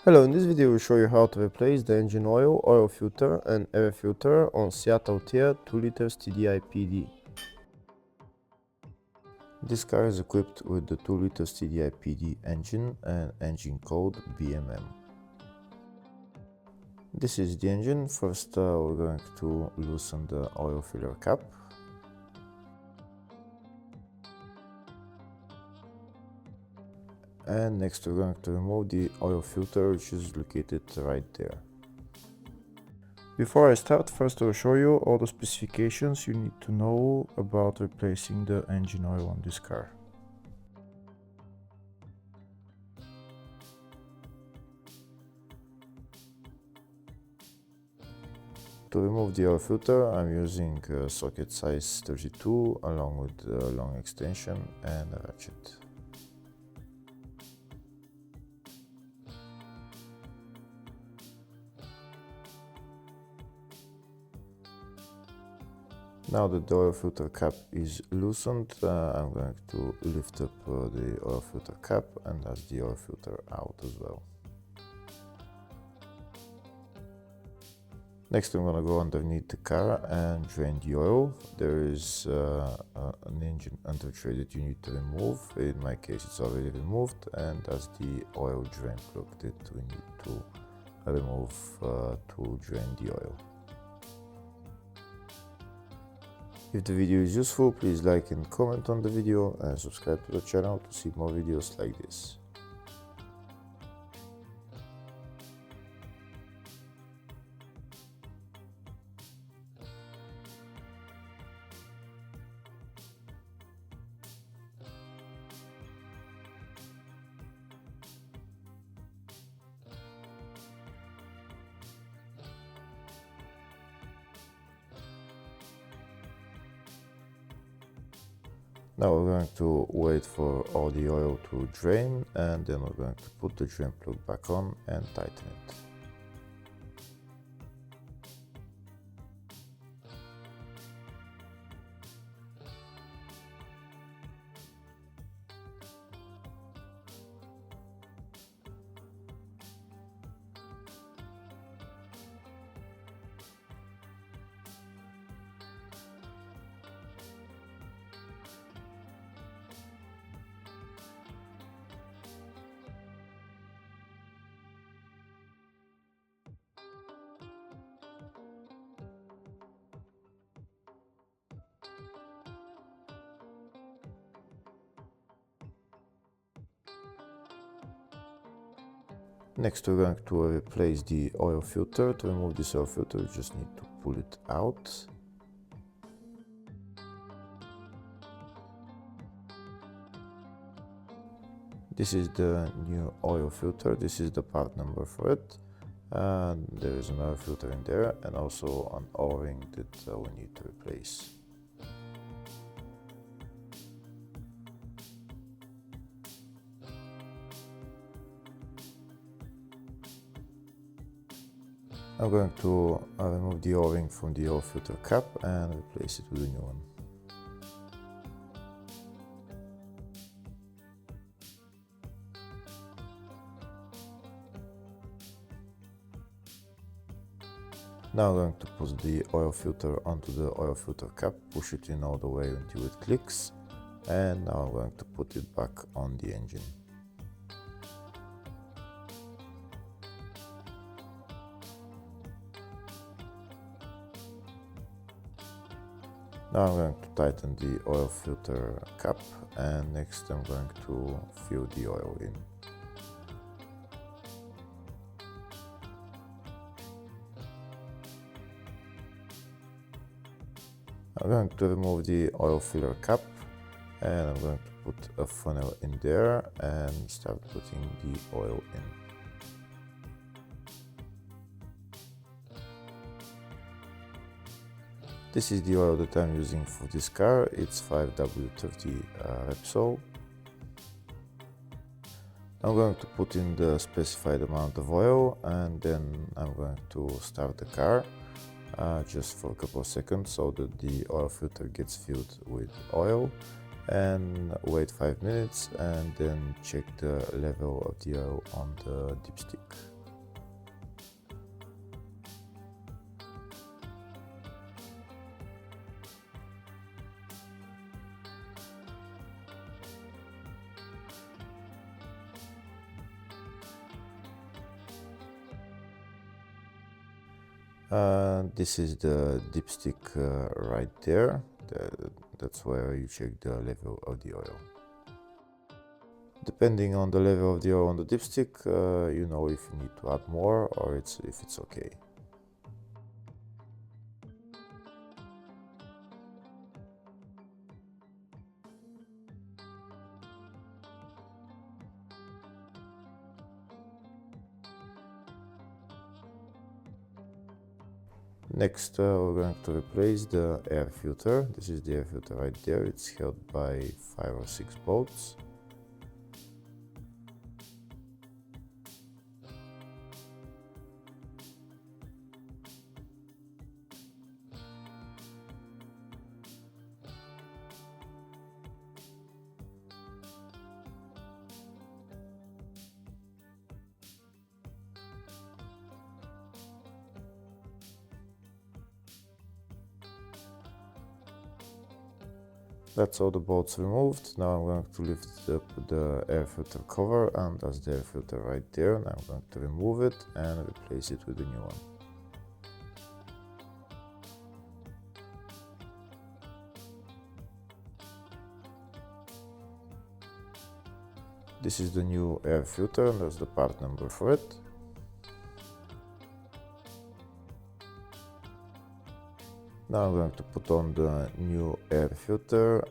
Hello, in this video we'll show you how to replace the engine oil filter and air filter on Seat Altea 2.0 TDI PD. This car is equipped with the 2 L TDI PD engine and engine code BMM. This is the engine. First we're going to loosen the oil filler cap. And next we're going to remove the oil filter, which is located right there. Before I start, first I will show you all the specifications you need to know about replacing the engine oil on this car. To remove the oil filter, I'm using socket size 32 along with a long extension and a ratchet. Now that the oil filter cap is loosened, I'm going to lift up the oil filter cap and that's the oil filter out as well. Next I'm going to go underneath the car and drain the oil. There is an engine undertray that you need to remove. In my case it's already removed, and that's the oil drain plug that we need to remove to drain the oil. If the video is useful, please like and comment on the video and subscribe to the channel to see more videos like this. Now we're going to wait for all the oil to drain, and then we're going to put the drain plug back on and tighten it. Next we're going to replace the oil filter. To remove this oil filter you just need to pull it out. This is the new oil filter. This is the part number for it. And there is an oil filter in there and also an O-ring that we need to replace. I'm going to remove the O-ring from the oil filter cap and replace it with a new one. Now I'm going to put the oil filter onto the oil filter cap, push it in all the way until it clicks, and now I'm going to put it back on the engine. Now I'm going to tighten the oil filter cap, and next I'm going to fill the oil in. I'm going to remove the oil filler cap and I'm going to put a funnel in there and start putting the oil in. This is the oil that I'm using for this car. It's 5W30 Repsol. I'm going to put in the specified amount of oil and then I'm going to start the car just for a couple of seconds so that the oil filter gets filled with oil, and wait 5 minutes and then check the level of the oil on the dipstick. This is the dipstick right there. That's where you check the level of the oil. Depending on the level of the oil on the dipstick, you know if you need to add more or if it's okay. Next, we're going to replace the air filter. This is the air filter right there. It's held by 5 or 6 bolts. That's all the bolts removed. Now I'm going to lift up the air filter cover, and that's the air filter right there. Now I'm going to remove it and replace it with a new one. This is the new air filter, and that's the part number for it. Now I'm going to put on the new air filter,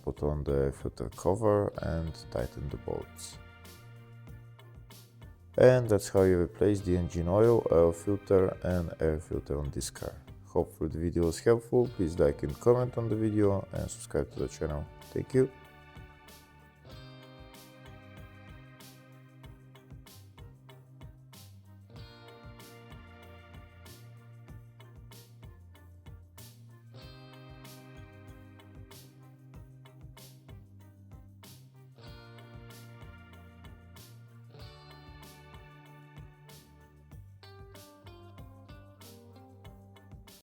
put on the air filter cover and tighten the bolts. And that's how you replace the engine oil, oil filter and air filter on this car. Hopefully the video was helpful. Please like and comment on the video and subscribe to the channel. Thank you.